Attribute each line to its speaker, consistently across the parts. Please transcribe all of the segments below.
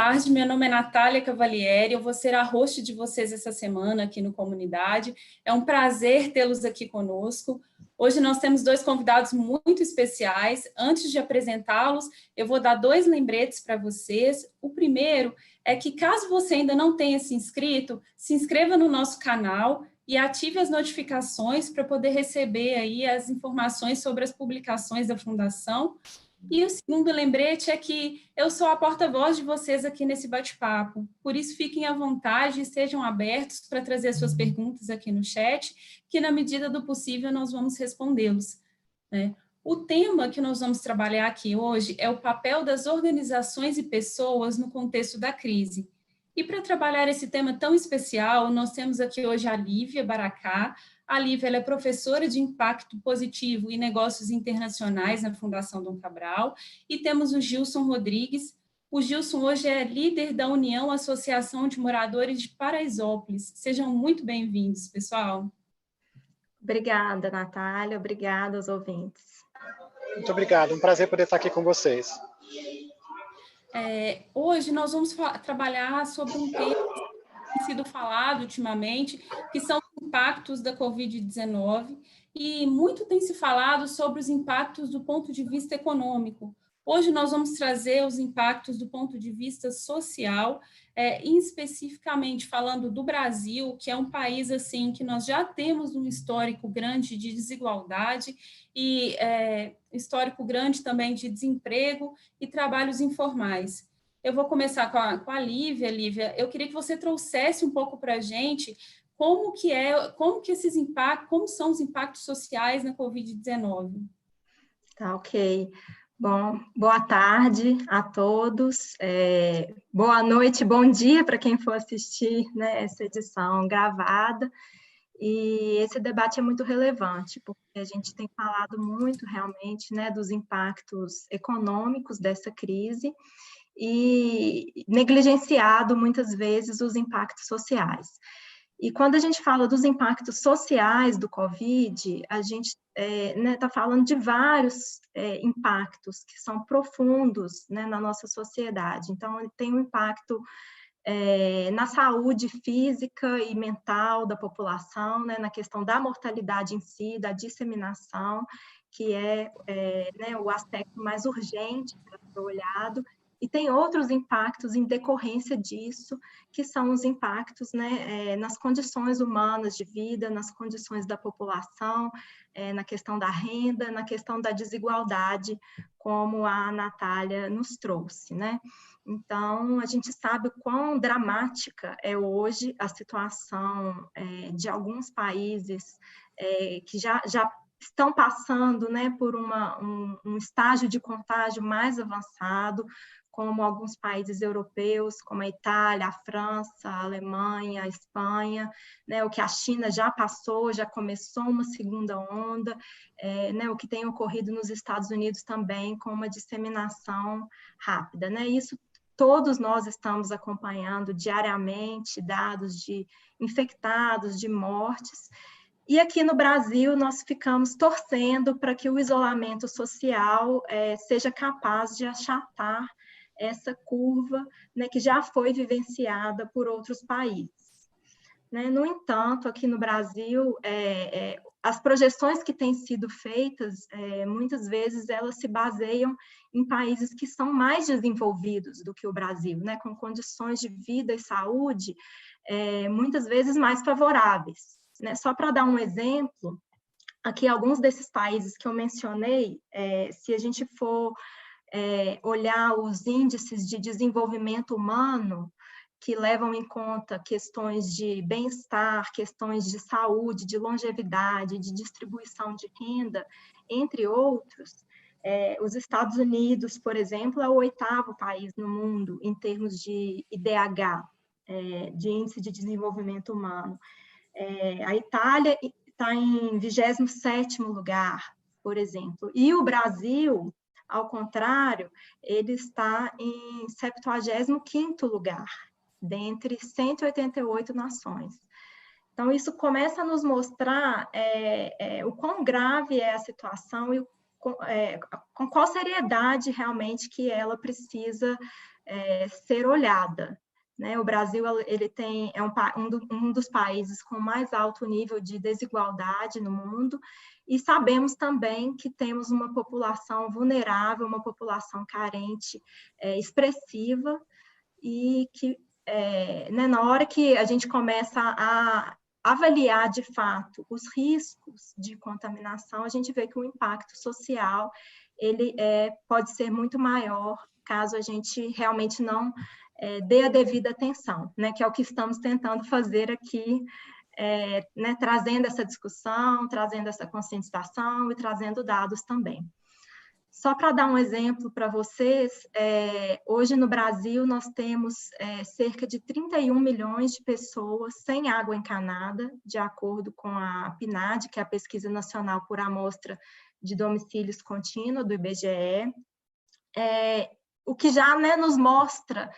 Speaker 1: tarde, meu nome é Natália Cavalieri, eu vou ser a host de vocês essa semana aqui no Comunidade. É um prazer tê-los aqui conosco. Hoje nós temos dois convidados muito especiais. Antes de apresentá-los, eu vou dar dois lembretes para vocês. O primeiro é que, caso você ainda não tenha se inscrito, se inscreva no nosso canal e ative as notificações para poder receber aí as informações sobre as publicações da Fundação. E o segundo lembrete é que eu sou a porta-voz de vocês aqui nesse bate-papo. Por isso, fiquem à vontade e estejam abertos para trazer suas perguntas aqui no chat, que na medida do possível nós vamos respondê-los, né? O tema que nós vamos trabalhar aqui hoje é o papel das organizações e pessoas no contexto da crise. E para trabalhar esse tema tão especial, nós temos aqui hoje a Lívia Baracá. A Lívia ela é professora de Impacto Positivo e Negócios Internacionais na Fundação Dom Cabral. E temos o Gilson Rodrigues. O Gilson hoje é líder da União Associação de Moradores de Paraisópolis. Sejam muito bem-vindos, pessoal.
Speaker 2: Obrigada, Natália. Obrigada aos ouvintes.
Speaker 3: Muito obrigado. Um prazer poder estar aqui com vocês.
Speaker 1: Hoje nós vamos trabalhar sobre um tema que tem sido falado ultimamente, que são os impactos da Covid-19, e muito tem se falado sobre os impactos do ponto de vista econômico. Hoje nós vamos trazer os impactos do ponto de vista social, e especificamente falando do Brasil, que é um país assim que nós já temos um histórico grande de desigualdade e histórico grande também de desemprego e trabalhos informais. Eu vou começar com a Lívia. Lívia, eu queria que você trouxesse um pouco para a gente como são os impactos sociais na Covid-19.
Speaker 2: Tá, ok. Bom, boa tarde a todos, boa noite, bom dia para quem for assistir, né, essa edição gravada. E esse debate é muito relevante, porque a gente tem falado muito realmente, né, dos impactos econômicos dessa crise e negligenciado muitas vezes os impactos sociais. E quando a gente fala dos impactos sociais do Covid, a gente está falando de vários impactos que são profundos, né, na nossa sociedade. Então, ele tem um impacto na saúde física e mental da população, né, na questão da mortalidade em si, da disseminação, que né, o aspecto mais urgente para ser olhado. E tem outros impactos em decorrência disso, que são os impactos, né, nas condições humanas de vida, nas condições da população, na questão da renda, na questão da desigualdade, como a Natália nos trouxe, né? Então, a gente sabe o quão dramática é hoje a situação de alguns países que já estão passando, né, por um estágio de contágio mais avançado, como alguns países europeus, como a Itália, a França, a Alemanha, a Espanha, né, o que a China já passou, já começou uma segunda onda, né, o que tem ocorrido nos Estados Unidos também, com uma disseminação rápida, né? Isso todos nós estamos acompanhando diariamente, dados de infectados, de mortes. E aqui no Brasil, nós ficamos torcendo para que o isolamento social seja capaz de achatar essa curva, né, que já foi vivenciada por outros países. Né? No entanto, aqui no Brasil, as projeções que têm sido feitas, muitas vezes, elas se baseiam em países que são mais desenvolvidos do que o Brasil, né? Com condições de vida e saúde muitas vezes mais favoráveis. Né? Só para dar um exemplo, aqui alguns desses países que eu mencionei, se a gente for olhar os índices de desenvolvimento humano, que levam em conta questões de bem-estar, questões de saúde, de longevidade, de distribuição de renda, entre outros, os Estados Unidos, por exemplo, é o 8º país no mundo em termos de IDH, de Índice de Desenvolvimento Humano. A Itália está em 27º lugar, por exemplo, e o Brasil, ao contrário, ele está em 75º lugar, dentre 188 nações. Então, isso começa a nos mostrar o quão grave é a situação e com qual seriedade realmente que ela precisa ser olhada, né? O Brasil ele é um dos países com mais alto nível de desigualdade no mundo, e sabemos também que temos uma população vulnerável, uma população carente expressiva, e que né, na hora que a gente começa a avaliar de fato os riscos de contaminação, a gente vê que o impacto social ele pode ser muito maior caso a gente realmente não dê a devida atenção, né, que é o que estamos tentando fazer aqui, né, trazendo essa discussão, trazendo essa conscientização e trazendo dados também. Só para dar um exemplo para vocês, hoje no Brasil nós temos cerca de 31 milhões de pessoas sem água encanada, de acordo com a PNAD, que é a Pesquisa Nacional por Amostra de Domicílios Contínua, do IBGE, o que já, né, nos mostra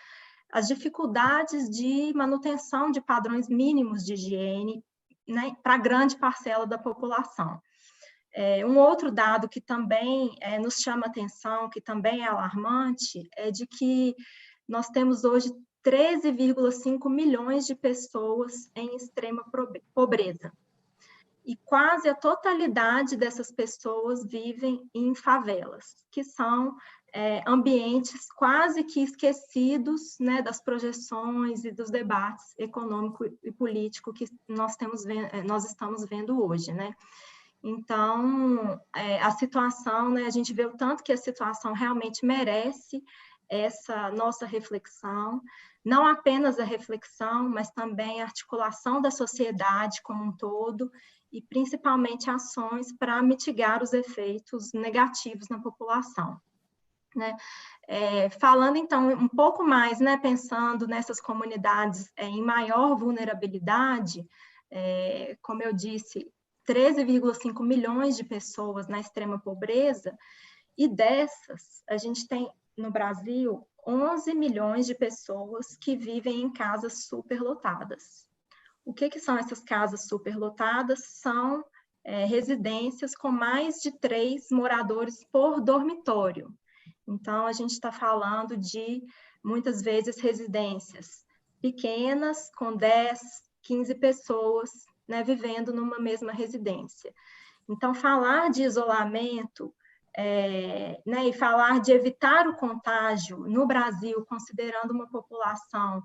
Speaker 2: as dificuldades de manutenção de padrões mínimos de higiene, né, para grande parcela da população. Um outro dado que também nos chama atenção, que também é alarmante, é de que nós temos hoje 13,5 milhões de pessoas em extrema pobreza. E quase a totalidade dessas pessoas vivem em favelas, que são ambientes quase que esquecidos, né, das projeções e dos debates econômico e político que nós estamos vendo hoje, né? Então, a situação, né, a gente vê o tanto que a situação realmente merece essa nossa reflexão, não apenas a reflexão, mas também a articulação da sociedade como um todo, e principalmente ações para mitigar os efeitos negativos na população, né? Falando, então, um pouco mais, né, pensando nessas comunidades em maior vulnerabilidade, como eu disse, 13,5 milhões de pessoas na extrema pobreza, e dessas, a gente tem no Brasil 11 milhões de pessoas que vivem em casas superlotadas. O que são essas casas superlotadas? São residências com mais de 3 moradores por dormitório. Então, a gente está falando de, muitas vezes, residências pequenas, com 10, 15 pessoas, né, vivendo numa mesma residência. Então, falar de isolamento né, e falar de evitar o contágio no Brasil, considerando uma população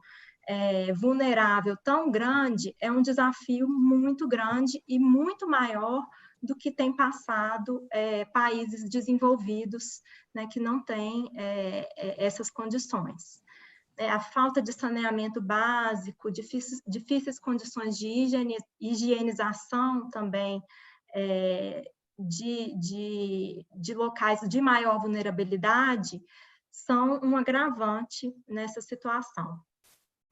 Speaker 2: vulnerável tão grande, é um desafio muito grande e muito maior do que tem passado países desenvolvidos, né, que não têm essas condições. A falta de saneamento básico, difíceis condições de higienização também, de locais de maior vulnerabilidade, são um agravante nessa situação,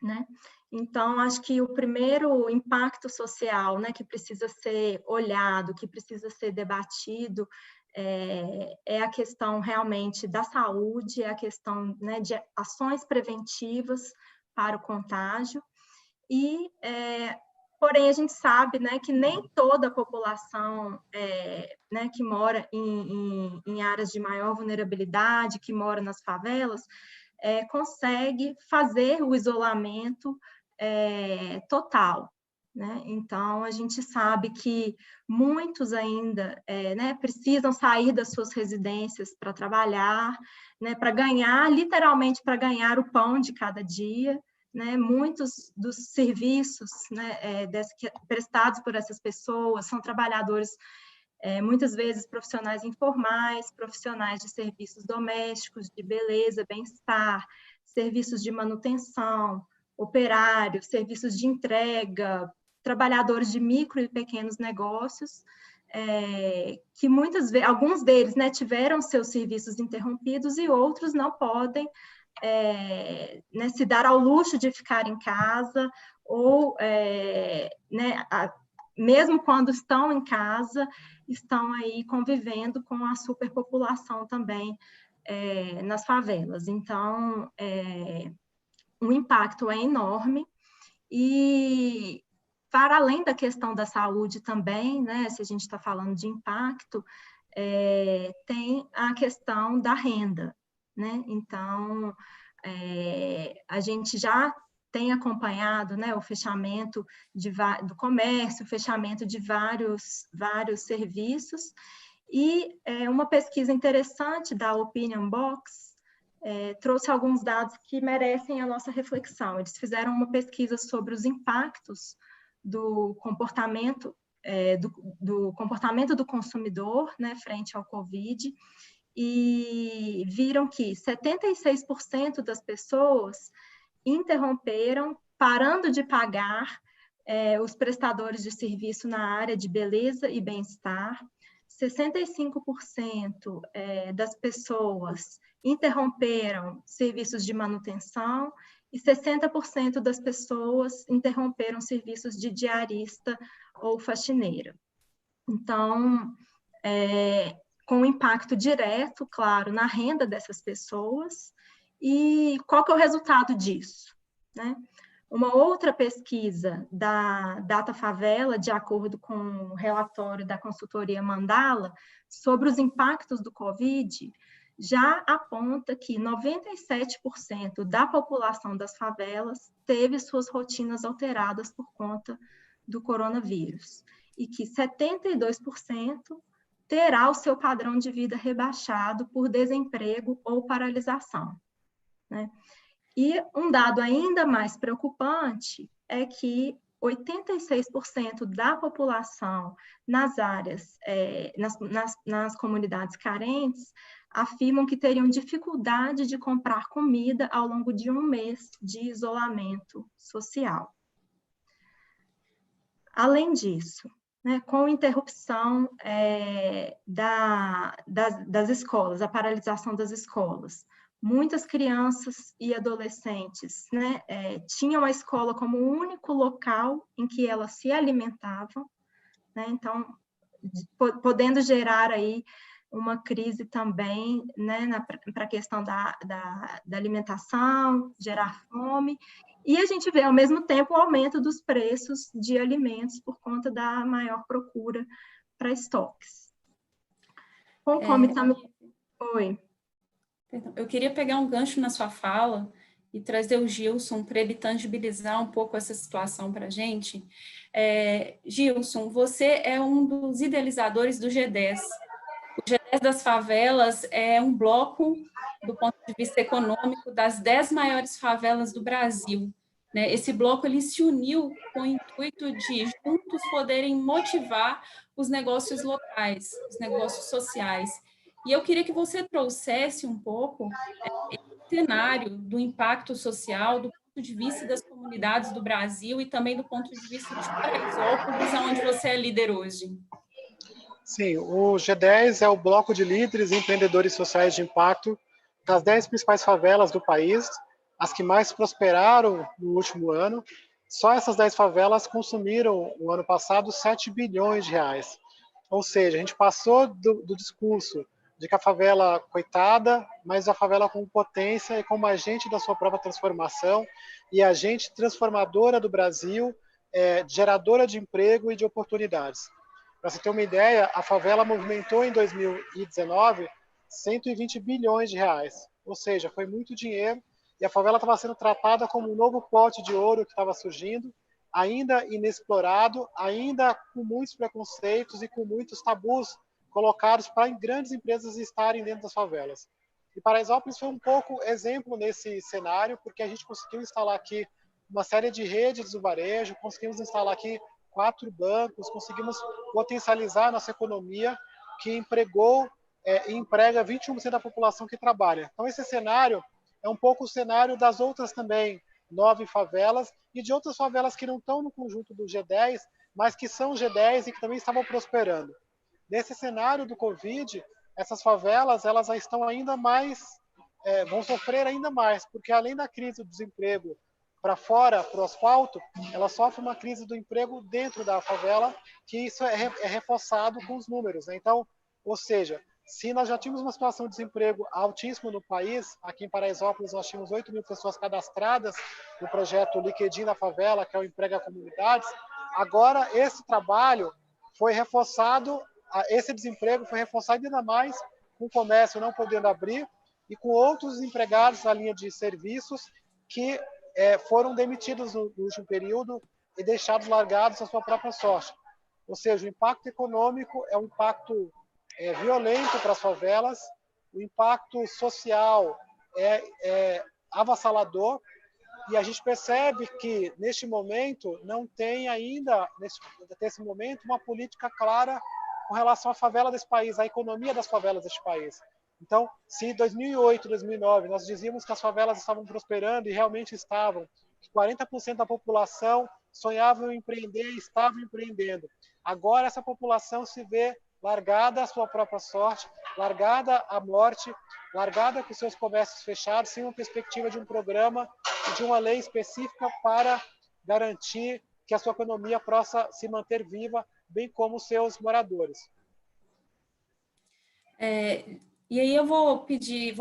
Speaker 2: né? Então, acho que o primeiro impacto social, né, que precisa ser olhado, que precisa ser debatido, é a questão realmente da saúde, é a questão, né, de ações preventivas para o contágio, e, porém, a gente sabe, né, que nem toda a população né, que mora em áreas de maior vulnerabilidade, que mora nas favelas, consegue fazer o isolamento total, né? Então, a gente sabe que muitos ainda né, precisam sair das suas residências para trabalhar, né, para ganhar, literalmente para ganhar o pão de cada dia, né? Muitos dos serviços, né, prestados por essas pessoas são trabalhadores, muitas vezes profissionais informais, profissionais de serviços domésticos, de beleza, bem-estar, serviços de manutenção, operários, serviços de entrega, trabalhadores de micro e pequenos negócios, que muitas vezes, alguns deles, né, tiveram seus serviços interrompidos e outros não podem né, se dar ao luxo de ficar em casa, ou né, mesmo quando estão em casa, estão aí convivendo com a superpopulação também nas favelas. Então, o impacto é enorme, e para além da questão da saúde também, né, se a gente está falando de impacto, tem a questão da renda, né? Então, a gente já tem acompanhado, né, o fechamento do comércio, o fechamento de vários serviços, e uma pesquisa interessante da Opinion Box trouxe alguns dados que merecem a nossa reflexão. Eles fizeram uma pesquisa sobre os impactos do comportamento do consumidor, né, frente ao Covid, e viram que 76% das pessoas interromperam, parando de pagar os prestadores de serviço na área de beleza e bem-estar. 65% das pessoas interromperam serviços de manutenção e 60% das pessoas interromperam serviços de diarista ou faxineira. Então, com impacto direto, claro, na renda dessas pessoas. E qual que é o resultado disso, né? Uma outra pesquisa da Datafavela, de acordo com o relatório da consultoria Mandala, sobre os impactos do Covid, já aponta que 97% da população das favelas teve suas rotinas alteradas por conta do coronavírus, e que 72% terá o seu padrão de vida rebaixado por desemprego ou paralisação, né? E um dado ainda mais preocupante é que 86% da população nas áreas, nas comunidades carentes, afirmam que teriam dificuldade de comprar comida ao longo de um mês de isolamento social. Além disso, né, com interrupção das escolas, a paralisação das escolas, muitas crianças e adolescentes, né, tinham a escola como o único local em que elas se alimentavam, né, então, podendo gerar aí uma crise também, né, para a questão da alimentação, gerar fome, e a gente vê, ao mesmo tempo, o aumento dos preços de alimentos por conta da maior procura para estoques. Concomitamente... Oi.
Speaker 1: Eu queria pegar um gancho na sua fala e trazer o Gilson para ele tangibilizar um pouco essa situação para a gente. Gilson, você é um dos idealizadores do G10. O G10 das favelas é um bloco, do ponto de vista econômico, das 10 maiores favelas do Brasil, né? Esse bloco ele se uniu com o intuito de juntos poderem motivar os negócios locais, os negócios sociais. E eu queria que você trouxesse um pouco esse cenário do impacto social, do ponto de vista das comunidades do Brasil e também do ponto de vista de Paraisópolis, onde você é líder hoje.
Speaker 3: Sim, o G10 é o bloco de líderes e empreendedores sociais de impacto das 10 principais favelas do país, as que mais prosperaram no último ano. Só essas 10 favelas consumiram, no ano passado, 7 bilhões de reais. Ou seja, a gente passou do discurso de que a favela coitada, mas a favela com potência e como agente da sua própria transformação e agente transformadora do Brasil, geradora de emprego e de oportunidades. Para você ter uma ideia, a favela movimentou em 2019 120 bilhões de reais, ou seja, foi muito dinheiro, e a favela estava sendo tratada como um novo pote de ouro que estava surgindo, ainda inexplorado, ainda com muitos preconceitos e com muitos tabus colocados para grandes empresas estarem dentro das favelas. E Paraisópolis foi um pouco exemplo nesse cenário, porque a gente conseguiu instalar aqui uma série de redes do varejo, conseguimos instalar aqui 4 bancos, conseguimos potencializar a nossa economia, que empregou e emprega 21% da população que trabalha. Então, esse cenário é um pouco o cenário das outras também 9 favelas e de outras favelas que não estão no conjunto do G10, mas que são G10 e que também estavam prosperando. Nesse cenário do Covid, essas favelas elas estão ainda mais, vão sofrer ainda mais, porque além da crise do desemprego para fora, para o asfalto, ela sofre uma crise do emprego dentro da favela, que isso é reforçado com os números, né? Então, ou seja, se nós já tínhamos uma situação de desemprego altíssima no país, aqui em Paraisópolis nós tínhamos 8 mil pessoas cadastradas no projeto LinkedIn da Favela, que é o Emprega Comunidades, agora esse trabalho foi reforçado, esse desemprego foi reforçado ainda mais com o comércio não podendo abrir, e com outros empregados na linha de serviços que foram demitidos no último período e deixados largados à sua própria sorte. Ou seja, o impacto econômico é um impacto violento para as favelas, o impacto social é avassalador, e a gente percebe que, neste momento, não tem ainda, nesse momento, uma política clara com relação à favela desse país, à economia das favelas deste país. Então, se em 2008, 2009, nós dizíamos que as favelas estavam prosperando, e realmente estavam, que 40% da população sonhavam em empreender e estavam empreendendo. Agora, essa população se vê largada à sua própria sorte, largada à morte, largada com seus comércios fechados, sem uma perspectiva de um programa e de uma lei específica para garantir que a sua economia possa se manter viva, bem como os seus moradores.
Speaker 1: E aí eu vou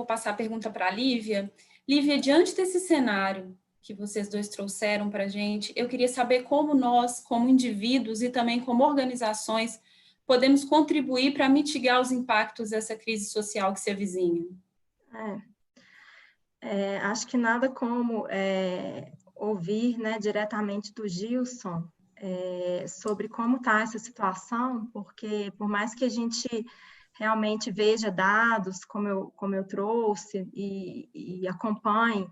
Speaker 1: passar a pergunta para a Lívia. Lívia, diante desse cenário que vocês dois trouxeram para a gente, eu queria saber como nós, como indivíduos e também como organizações, podemos contribuir para mitigar os impactos dessa crise social que se avizinha.
Speaker 2: Acho que nada como ouvir, né, diretamente do Gilson sobre como está essa situação, porque por mais que a gente realmente veja dados, como eu trouxe, e acompanhe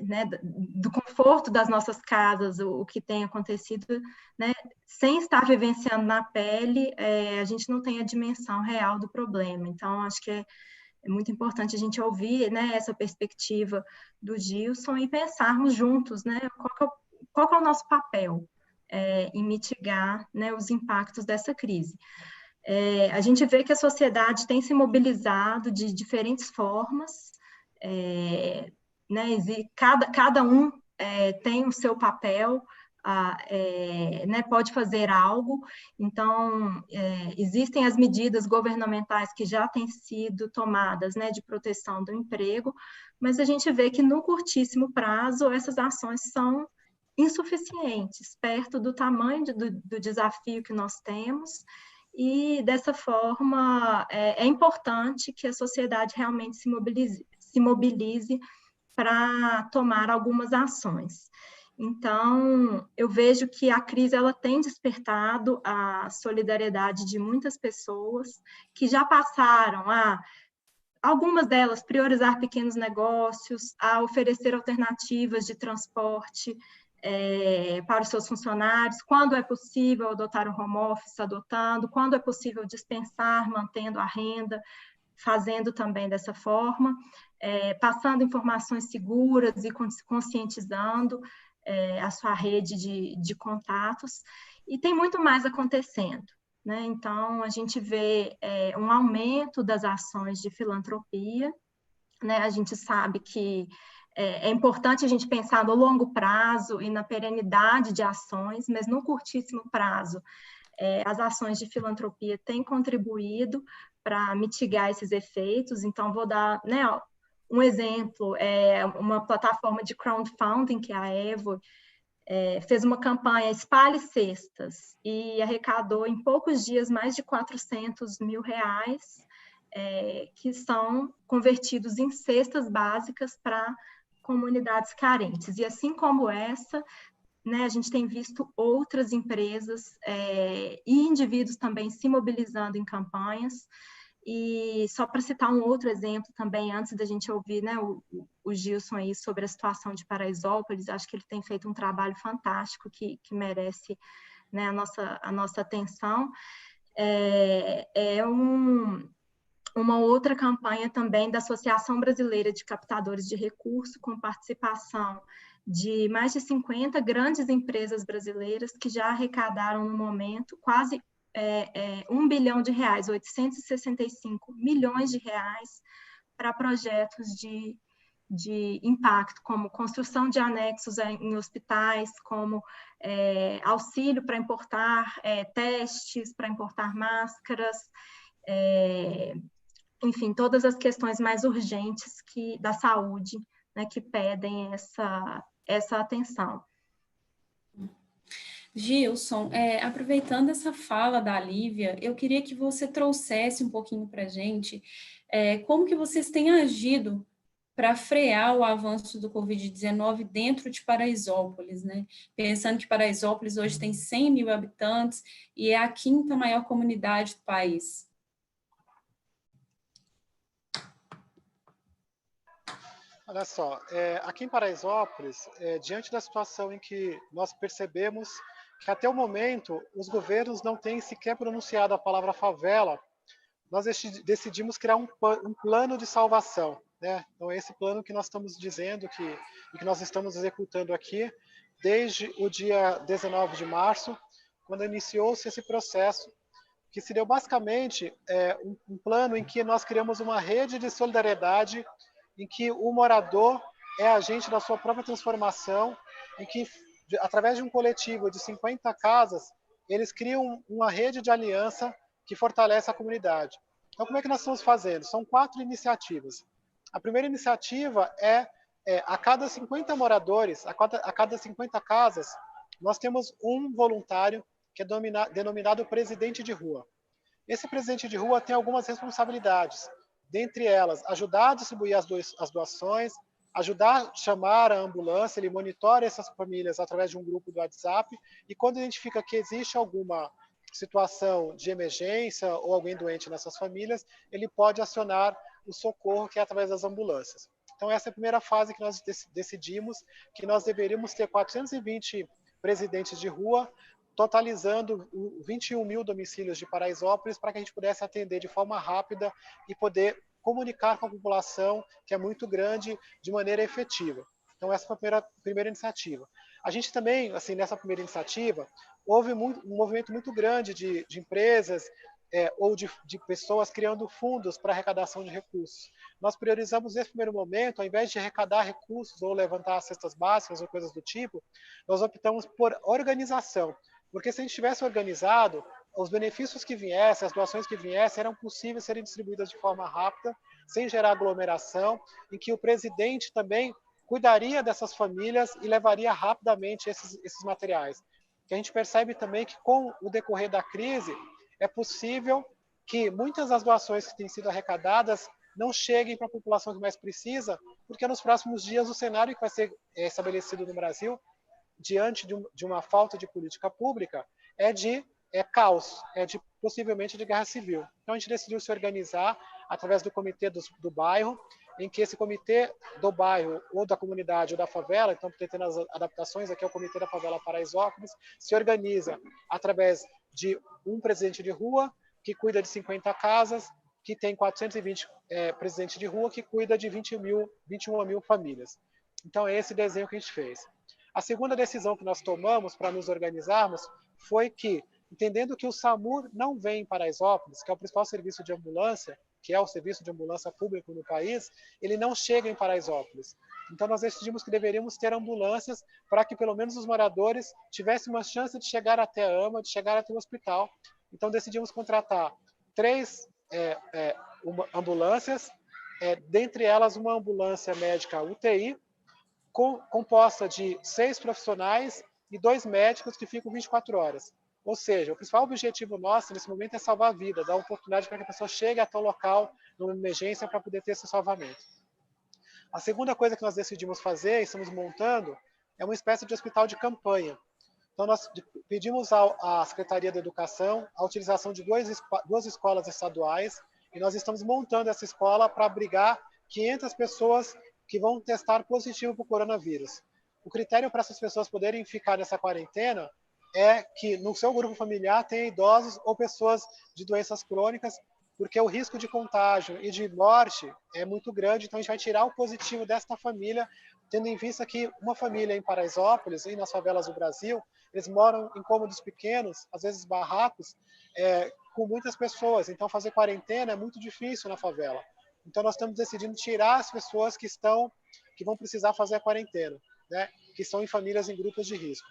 Speaker 2: né, do conforto das nossas casas, o que tem acontecido, né, sem estar vivenciando na pele, a gente não tem a dimensão real do problema. Então, acho que é muito importante a gente ouvir, né, essa perspectiva do Gilson e pensarmos juntos, né, qual que é o nosso papel em mitigar, né, os impactos dessa crise. A gente vê que a sociedade tem se mobilizado de diferentes formas, né, cada um tem o seu papel, né, pode fazer algo. Então, existem as medidas governamentais que já têm sido tomadas, né, de proteção do emprego, mas a gente vê que no curtíssimo prazo essas ações são insuficientes, perto do tamanho do desafio que nós temos, e dessa forma é importante que a sociedade realmente se mobilize para tomar algumas ações. Então, eu vejo que a crise ela tem despertado a solidariedade de muitas pessoas que já passaram algumas delas, priorizar pequenos negócios, a oferecer alternativas de transporte para os seus funcionários, quando é possível adotar o home office, adotando, quando é possível dispensar, mantendo a renda, fazendo também dessa forma, passando informações seguras e conscientizando a sua rede de contatos, e tem muito mais acontecendo, né? Então, a gente vê um aumento das ações de filantropia, né? A gente sabe que é importante a gente pensar no longo prazo e na perenidade de ações, mas no curtíssimo prazo, as ações de filantropia têm contribuído para mitigar esses efeitos. Então, vou dar, né, um exemplo, uma plataforma de crowdfunding, que é a Evo, fez uma campanha Espalhe Cestas e arrecadou em poucos dias mais de 400 mil reais, que são convertidos em cestas básicas para comunidades carentes. E assim como essa, né, a gente tem visto outras empresas e indivíduos também se mobilizando em campanhas. E só para citar um outro exemplo também, antes da gente ouvir, né, o Gilson aí sobre a situação de Paraisópolis, acho que ele tem feito um trabalho fantástico que merece, né, a nossa atenção. Uma outra campanha também da Associação Brasileira de Captadores de Recursos, com participação de mais de 50 grandes empresas brasileiras que já arrecadaram no momento quase 1 bilhão de reais, 865 milhões de reais para projetos de impacto, como construção de anexos em hospitais, como auxílio para importar testes, para importar máscaras, enfim, todas as questões mais urgentes da saúde, né, que pedem essa atenção.
Speaker 1: Gilson, aproveitando essa fala da Lívia, eu queria que você trouxesse um pouquinho para a gente Como que vocês têm agido para frear o avanço do Covid-19 dentro de Paraisópolis, né? Pensando que Paraisópolis hoje tem 100 mil habitantes e é a quinta maior comunidade do país.
Speaker 3: Olha só, aqui em Paraisópolis, diante da situação em que nós percebemos que até o momento os governos não têm sequer pronunciado a palavra favela, nós decidimos criar um plano de salvação, né? Então, é esse plano que nós estamos dizendo e que nós estamos executando aqui desde o dia 19 de março, quando iniciou-se esse processo, que se deu basicamente um plano em que nós criamos uma rede de solidariedade, em que o morador é agente da sua própria transformação, em que, através de um coletivo de 50 casas, eles criam uma rede de aliança que fortalece a comunidade. Então, como é que nós estamos fazendo? São 4 iniciativas. A primeira iniciativa a cada 50 moradores, a cada 50 casas, nós temos um voluntário que é denominado presidente de rua. Esse presidente de rua tem algumas responsabilidades, dentre elas, ajudar a distribuir as doações, ajudar a chamar a ambulância, ele monitora essas famílias através de um grupo do WhatsApp, e quando identifica que existe alguma situação de emergência ou alguém doente nessas famílias, ele pode acionar o socorro, que é através das ambulâncias. Então, essa é a primeira fase que nós decidimos, que nós deveríamos ter 420 presidentes de rua, totalizando 21 mil domicílios de Paraisópolis, para que a gente pudesse atender de forma rápida e poder comunicar com a população, que é muito grande, de maneira efetiva. Então, essa foi a primeira iniciativa. A gente também, assim, nessa primeira iniciativa, houve um movimento muito grande de empresas ou de pessoas criando fundos para arrecadação de recursos. Nós priorizamos nesse primeiro momento, ao invés de arrecadar recursos ou levantar cestas básicas ou coisas do tipo, nós optamos por organização. Porque se a gente tivesse organizado, os benefícios que viessem, as doações que viessem, eram possíveis serem distribuídas de forma rápida, sem gerar aglomeração, em que o presidente também cuidaria dessas famílias e levaria rapidamente esses materiais. Que a gente percebe também que, com o decorrer da crise, é possível que muitas das doações que têm sido arrecadadas não cheguem para a população que mais precisa, porque nos próximos dias o cenário que vai ser estabelecido no Brasil, diante de uma falta de política pública, é de caos, possivelmente de guerra civil. Então a gente decidiu se organizar através do comitê do bairro, em que esse comitê do bairro, ou da comunidade, ou da favela, então tendo as adaptações, aqui é o comitê da favela Paraisópolis, se organiza através de um presidente de rua, que cuida de 50 casas, que tem 420 presidentes de rua, que cuida de 21 mil famílias. Então é esse desenho que a gente fez. A segunda decisão que nós tomamos para nos organizarmos foi que, entendendo que o SAMU não vem em Paraisópolis, que é o principal serviço de ambulância, que é o serviço de ambulância público no país, ele não chega em Paraisópolis. Então, nós decidimos que deveríamos ter ambulâncias para que, pelo menos, os moradores tivessem uma chance de chegar até a AMA, de chegar até o hospital. Então, decidimos contratar 3 ambulâncias, dentre elas uma ambulância médica UTI, composta de 6 profissionais e 2 médicos que ficam 24 horas. Ou seja, o principal objetivo nosso nesse momento é salvar a vida, dar oportunidade para que a pessoa chegue até o local numa emergência para poder ter esse salvamento. A segunda coisa que nós decidimos fazer, e estamos montando, é uma espécie de hospital de campanha. Então, nós pedimos à Secretaria da Educação a utilização de 2 escolas estaduais, e nós estamos montando essa escola para abrigar 500 pessoas que vão testar positivo para o coronavírus. O critério para essas pessoas poderem ficar nessa quarentena é que no seu grupo familiar tenha idosos ou pessoas de doenças crônicas, porque o risco de contágio e de morte é muito grande, então a gente vai tirar o positivo desta família, tendo em vista que uma família em Paraisópolis e nas favelas do Brasil, eles moram em cômodos pequenos, às vezes barracos, com muitas pessoas, então fazer quarentena é muito difícil na favela. Então, nós estamos decidindo tirar as pessoas que vão precisar fazer a quarentena, né? Que estão em famílias em grupos de risco.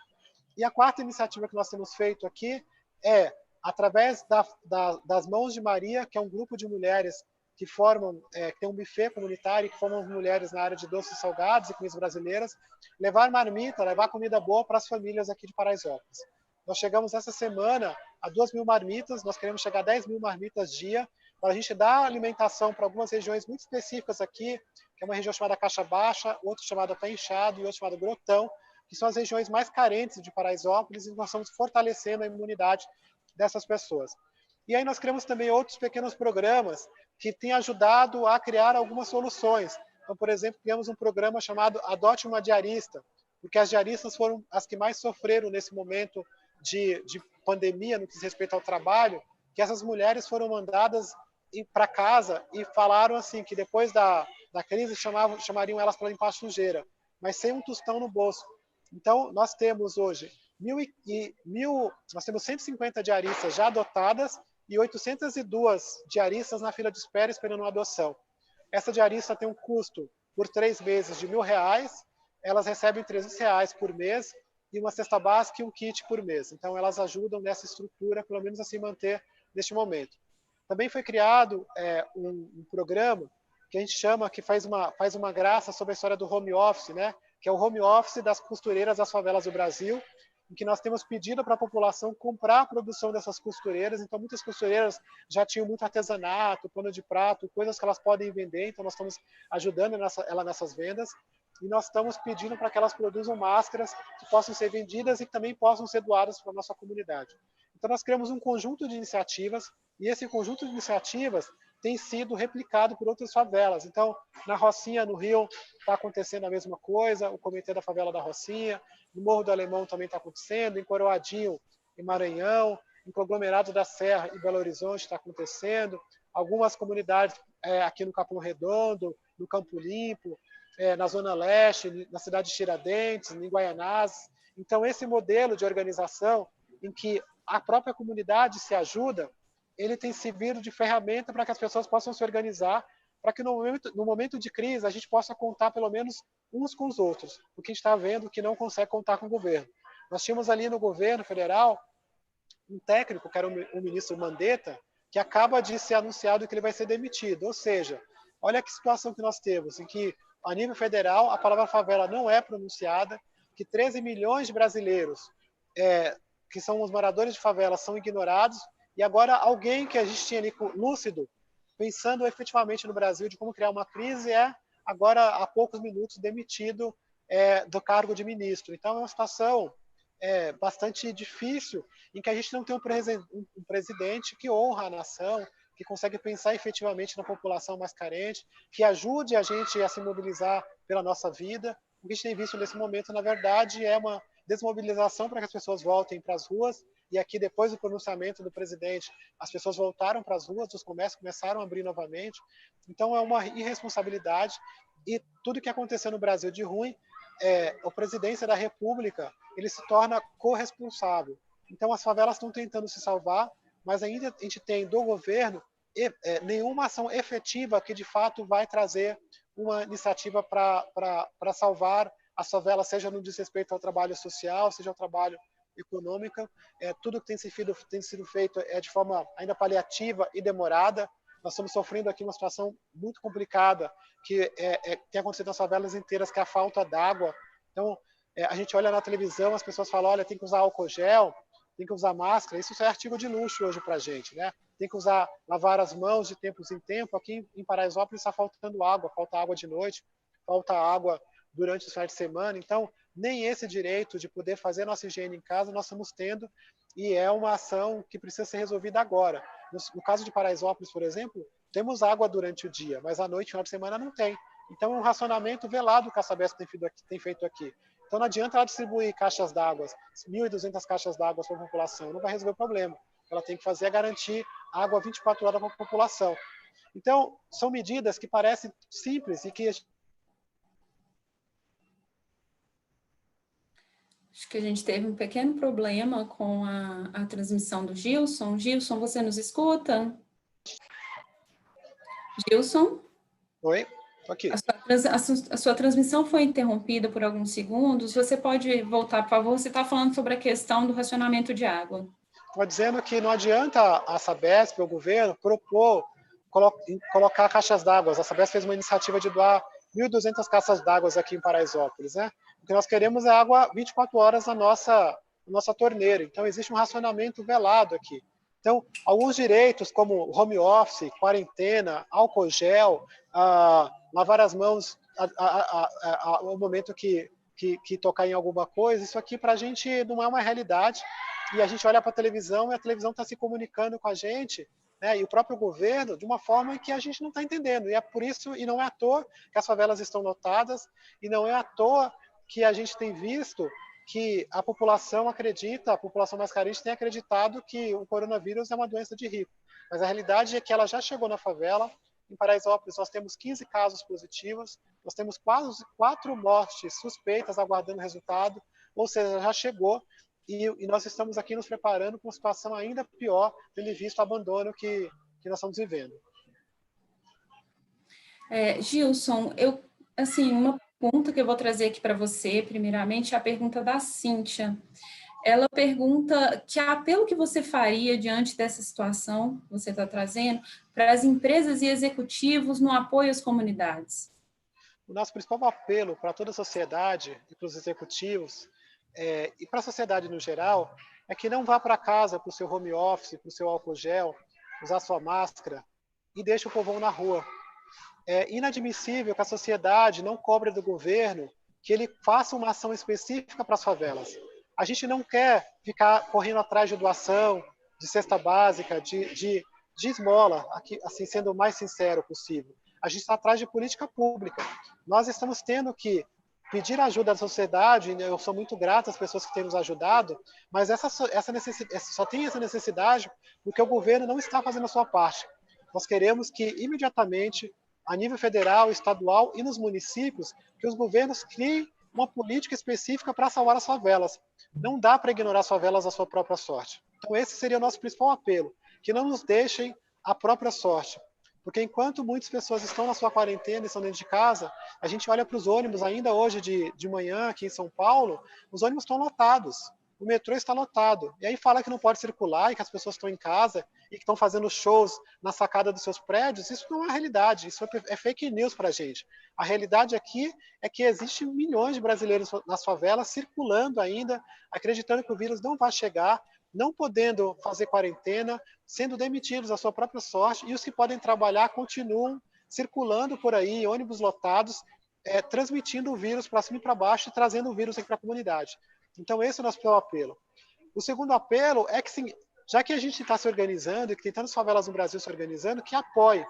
Speaker 3: E a quarta iniciativa que nós temos feito aqui é, através das Mãos de Maria, que é um grupo de mulheres que formam, que tem um buffet comunitário, que formam mulheres na área de doces e salgados e comidas brasileiras, levar marmita, levar comida boa para as famílias aqui de Paraisópolis. Nós chegamos essa semana a 2.000 marmitas, nós queremos chegar a 10.000 marmitas dia, para a gente dar alimentação para algumas regiões muito específicas aqui, que é uma região chamada Caixa Baixa, outra chamada Pé Inchado e outra chamada Grotão, que são as regiões mais carentes de Paraisópolis, e nós estamos fortalecendo a imunidade dessas pessoas. E aí nós criamos também outros pequenos programas que têm ajudado a criar algumas soluções. Então, por exemplo, criamos um programa chamado Adote uma Diarista, porque as diaristas foram as que mais sofreram nesse momento de pandemia, no que diz respeito ao trabalho, que essas mulheres foram mandadas para casa e falaram assim que depois da crise chamariam elas para limpar a sujeira, mas sem um tostão no bolso. Então, nós temos hoje nós temos 150 diaristas já adotadas e 802 diaristas na fila de espera esperando uma adoção. Essa diarista tem um custo por 3 meses de R$1.000, elas recebem R$300 por mês e uma cesta básica e um kit por mês. Então, elas ajudam nessa estrutura, pelo menos a se manter neste momento. Também foi criado um programa que a gente chama, que faz uma graça sobre a história do home office, né? Que é o home office das costureiras das favelas do Brasil, em que nós temos pedido para a população comprar a produção dessas costureiras. Então, muitas costureiras já tinham muito artesanato, pano de prato, coisas que elas podem vender. Então, nós estamos ajudando ela nessas vendas. E nós estamos pedindo para que elas produzam máscaras que possam ser vendidas e que também possam ser doadas para a nossa comunidade. Então, nós criamos um conjunto de iniciativas, e esse conjunto de iniciativas tem sido replicado por outras favelas. Então, na Rocinha, no Rio, está acontecendo a mesma coisa, o Comitê da Favela da Rocinha, no Morro do Alemão também está acontecendo, em Coroadinho, em Maranhão, em Conglomerados da Serra e Belo Horizonte está acontecendo, algumas comunidades aqui no Capão Redondo, no Campo Limpo, na Zona Leste, na cidade de Tiradentes, em Guaianazes. Então, esse modelo de organização em que a própria comunidade se ajuda, ele tem servido de ferramenta para que as pessoas possam se organizar, para que no momento de crise a gente possa contar pelo menos uns com os outros, porque a gente está vendo que não consegue contar com o governo. Nós tínhamos ali no governo federal um técnico, que era o ministro Mandetta, que acaba de ser anunciado que ele vai ser demitido. Ou seja, olha que situação que nós temos, em que a nível federal a palavra favela não é pronunciada, que 13 milhões de brasileiros que são os moradores de favela são ignorados, e agora alguém que a gente tinha ali lúcido, pensando efetivamente no Brasil de como criar uma crise, agora há poucos minutos demitido do cargo de ministro. Então é uma situação bastante difícil, em que a gente não tem um presidente que honra a nação, que consegue pensar efetivamente na população mais carente, que ajude a gente a se mobilizar pela nossa vida. O que a gente tem visto nesse momento, na verdade, é uma desmobilização para que as pessoas voltem para as ruas. E aqui, depois do pronunciamento do presidente, as pessoas voltaram para as ruas, os comércios começaram a abrir novamente. Então, é uma irresponsabilidade. E tudo que aconteceu no Brasil de ruim, a presidência da República, ele se torna corresponsável. Então, as favelas estão tentando se salvar, mas ainda a gente tem do governo nenhuma ação efetiva que, de fato, vai trazer uma iniciativa para salvar as favelas, seja no desrespeito ao trabalho social, seja ao trabalho econômico. Tudo que tem sido feito de forma ainda paliativa e demorada. Nós estamos sofrendo aqui uma situação muito complicada que tem acontecido nas favelas inteiras, que é a falta d'água. Então, a gente olha na televisão, as pessoas falam, olha, tem que usar álcool gel, tem que usar máscara. Isso é artigo de luxo hoje para a gente, né? Tem que lavar as mãos de tempos em tempo. Aqui em Paraisópolis está faltando água, falta água de noite, falta água durante os finais de semana. Então, nem esse direito de poder fazer a nossa higiene em casa nós estamos tendo, e é uma ação que precisa ser resolvida agora. No caso de Paraisópolis, por exemplo, temos água durante o dia, mas à noite, final de semana, não tem. Então, é um racionamento velado que a Sabesp tem feito aqui. Então, não adianta ela distribuir caixas d'água, 1.200 caixas d'água para a população, não vai resolver o problema. Ela tem que fazer é garantir água 24 horas para a população. Então, são medidas que parecem simples e que...
Speaker 1: Acho que a gente teve um pequeno problema com a transmissão do Gilson. Gilson, você nos escuta? Gilson?
Speaker 3: Oi, estou aqui.
Speaker 1: A sua transmissão foi interrompida por alguns segundos. Você pode voltar, por favor? Você está falando sobre a questão do racionamento de água.
Speaker 3: Estou dizendo que não adianta a Sabesp, o governo, propor colocar caixas d'água. A Sabesp fez uma iniciativa de doar 1.200 caixas d'água aqui em Paraisópolis, né? O que nós queremos é água 24 horas na nossa torneira. Então, existe um racionamento velado aqui. Então, alguns direitos, como home office, quarentena, álcool gel, lavar as mãos ao momento que tocar em alguma coisa, isso aqui para a gente não é uma realidade. E a gente olha para a televisão e a televisão está se comunicando com a gente, né, e o próprio governo, de uma forma que a gente não está entendendo. E é por isso, e não é à toa que as favelas estão lotadas, e não é à toa que a gente tem visto que a população acredita, a população mais carente tem acreditado que o coronavírus é uma doença de rico. Mas a realidade é que ela já chegou na favela. Em Paraisópolis, nós temos 15 casos positivos, nós temos quase 4 mortes suspeitas aguardando resultado, ou seja, já chegou, e nós estamos aqui nos preparando para uma situação ainda pior, tendo visto o abandono que nós estamos vivendo.
Speaker 1: Gilson, uma pergunta que eu vou trazer aqui para você, primeiramente, é a pergunta da Cíntia. Ela pergunta que apelo que você faria diante dessa situação que você está trazendo para as empresas e executivos no apoio às comunidades.
Speaker 3: O nosso principal apelo para toda a sociedade e para os executivos e para a sociedade no geral é que não vá para casa para o seu home office, para o seu álcool gel, usar sua máscara e deixe o povão na rua. É inadmissível que a sociedade não cobre do governo que ele faça uma ação específica para as favelas. A gente não quer ficar correndo atrás de doação, de cesta básica, de esmola, aqui, assim, sendo o mais sincero possível. A gente está atrás de política pública. Nós estamos tendo que pedir ajuda da sociedade, eu sou muito grato às pessoas que têm nos ajudado, mas só tem essa necessidade porque o governo não está fazendo a sua parte. Nós queremos que, imediatamente, a nível federal, estadual e nos municípios, que os governos criem uma política específica para salvar as favelas. Não dá para ignorar as favelas à sua própria sorte. Então, esse seria o nosso principal apelo, que não nos deixem à própria sorte. Porque enquanto muitas pessoas estão na sua quarentena e estão dentro de casa, a gente olha para os ônibus, ainda hoje de manhã aqui em São Paulo, os ônibus estão lotados, o metrô está lotado. E aí fala que não pode circular e que as pessoas estão em casa e que estão fazendo shows na sacada dos seus prédios. Isso não é realidade, isso é fake news para a gente. A realidade aqui é que existem milhões de brasileiros nas favelas circulando ainda, acreditando que o vírus não vai chegar, não podendo fazer quarentena, sendo demitidos à sua própria sorte, e os que podem trabalhar continuam circulando por aí, ônibus lotados, transmitindo o vírus para cima e para baixo e trazendo o vírus aqui para a comunidade. Então, esse é o nosso primeiro apelo. O segundo apelo é que, sim, já que a gente está se organizando e que tem tantas favelas no Brasil se organizando, que apoie.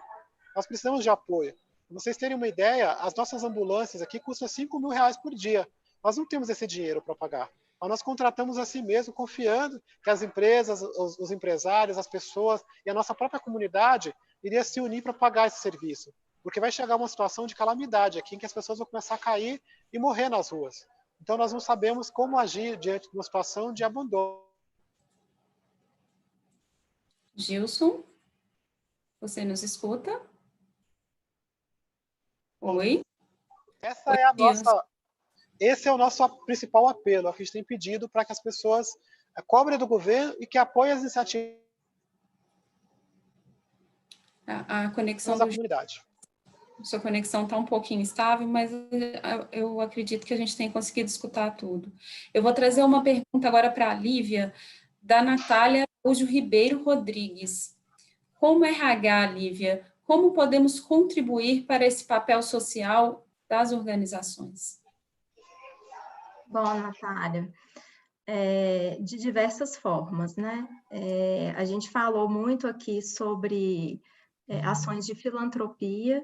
Speaker 3: Nós precisamos de apoio. Para vocês terem uma ideia, as nossas ambulâncias aqui custam R$5.000 por dia. Nós não temos esse dinheiro para pagar. Mas nós contratamos assim mesmo, confiando que as empresas, os empresários, as pessoas e a nossa própria comunidade iria se unir para pagar esse serviço. Porque vai chegar uma situação de calamidade aqui, em que as pessoas vão começar a cair e morrer nas ruas. Então, nós não sabemos como agir diante de uma situação de abandono.
Speaker 1: Gilson, você nos escuta? Oi?
Speaker 3: Esse é o nosso principal apelo, que a gente tem pedido para que as pessoas cobrem do governo e que apoiem as iniciativas
Speaker 1: A conexão
Speaker 3: da comunidade.
Speaker 1: Sua conexão está um pouquinho instável, mas eu acredito que a gente tem conseguido escutar tudo. Eu vou trazer uma pergunta agora para a Lívia, da Natália Araújo Ribeiro Rodrigues. Como RH, Lívia, como podemos contribuir para esse papel social das organizações?
Speaker 2: Bom, Natália, de diversas formas, né? A gente falou muito aqui sobre ações de filantropia,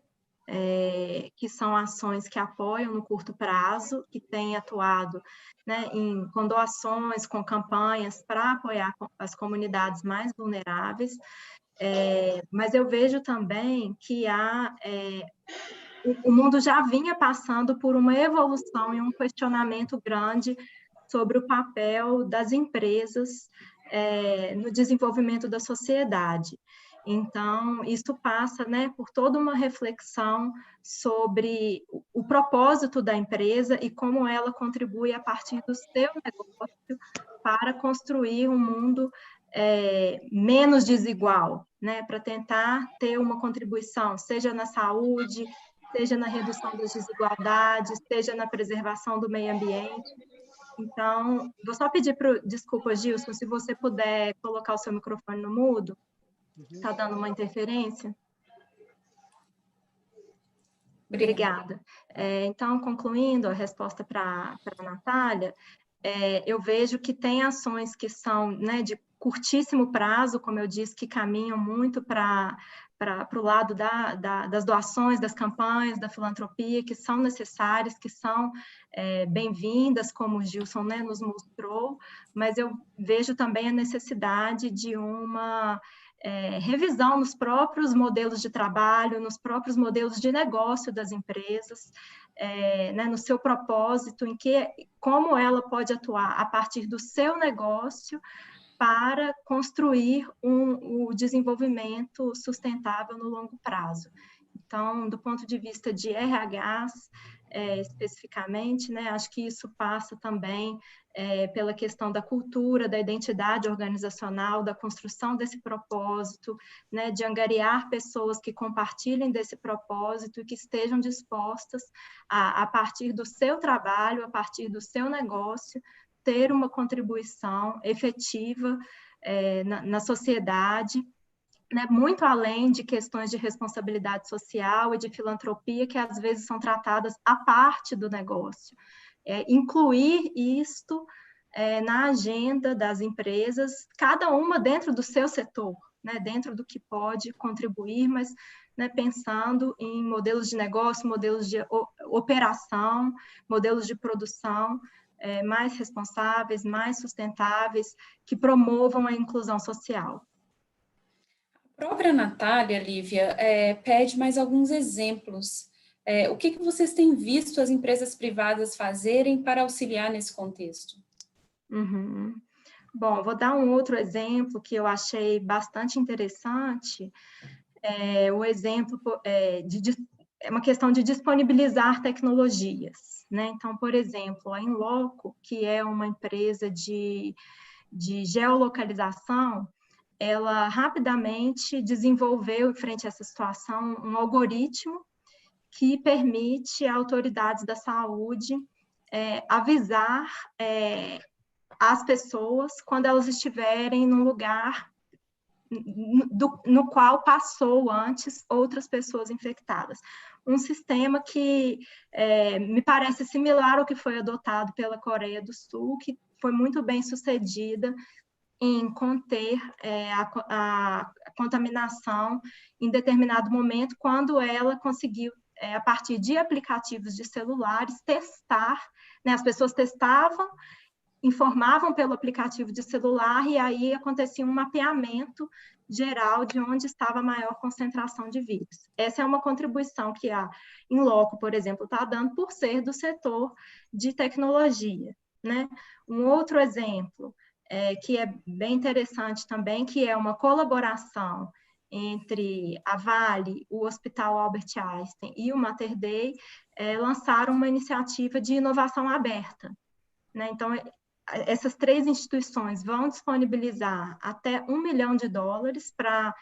Speaker 2: que são ações que apoiam no curto prazo, que têm atuado, né, com doações, com campanhas para apoiar as comunidades mais vulneráveis, mas eu vejo também que o mundo já vinha passando por uma evolução e um questionamento grande sobre o papel das empresas no desenvolvimento da sociedade. Então, isso passa, né, por toda uma reflexão sobre o propósito da empresa e como ela contribui a partir do seu negócio para construir um mundo menos desigual, né, para tentar ter uma contribuição, seja na saúde, seja na redução das desigualdades, seja na preservação do meio ambiente. Então, vou só pedir desculpa, Gilson, se você puder colocar o seu microfone no mudo, está dando uma interferência. Obrigada. Então, concluindo a resposta para a Natália, eu vejo que tem ações que são, né, de curtíssimo prazo, como eu disse, que caminham muito para o lado das doações, das campanhas, da filantropia, que são necessárias, que são bem-vindas, como o Gilson, né, nos mostrou, mas eu vejo também a necessidade de uma revisão nos próprios modelos de trabalho, nos próprios modelos de negócio das empresas, né, no seu propósito, como ela pode atuar a partir do seu negócio para construir o desenvolvimento sustentável no longo prazo. Então, do ponto de vista de RHs, especificamente, né, acho que isso passa também pela questão da cultura, da identidade organizacional, da construção desse propósito, né, de angariar pessoas que compartilhem desse propósito e que estejam dispostas a partir do seu trabalho, a partir do seu negócio, ter uma contribuição efetiva na sociedade, né, muito além de questões de responsabilidade social e de filantropia, que às vezes são tratadas à parte do negócio. Incluir isto na agenda das empresas, cada uma dentro do seu setor, né, dentro do que pode contribuir, mas, né, pensando em modelos de negócio, modelos de operação, modelos de produção mais responsáveis, mais sustentáveis, que promovam a inclusão social.
Speaker 1: A própria Natália, Lívia, pede mais alguns exemplos. O que vocês têm visto as empresas privadas fazerem para auxiliar nesse contexto?
Speaker 2: Uhum. Bom, vou dar um outro exemplo que eu achei bastante interessante. O exemplo é uma questão de disponibilizar tecnologias, né? Então, por exemplo, a Inloco, que é uma empresa de geolocalização, ela rapidamente desenvolveu, frente a essa situação, um algoritmo que permite a autoridades da saúde avisar as pessoas quando elas estiverem num lugar no qual passou antes outras pessoas infectadas. Um sistema que me parece similar ao que foi adotado pela Coreia do Sul, que foi muito bem sucedida em conter a contaminação em determinado momento, quando ela conseguiu, a partir de aplicativos de celulares, testar, né, as pessoas testavam, informavam pelo aplicativo de celular, e aí acontecia um mapeamento geral de onde estava a maior concentração de vírus. Essa é uma contribuição que a Inloco, por exemplo, está dando por ser do setor de tecnologia, né? Um outro exemplo, que é bem interessante também, que é uma colaboração entre a Vale, o Hospital Albert Einstein e o Mater Dei, lançaram uma iniciativa de inovação aberta, né? Então, essas três instituições vão disponibilizar até $1 milhão para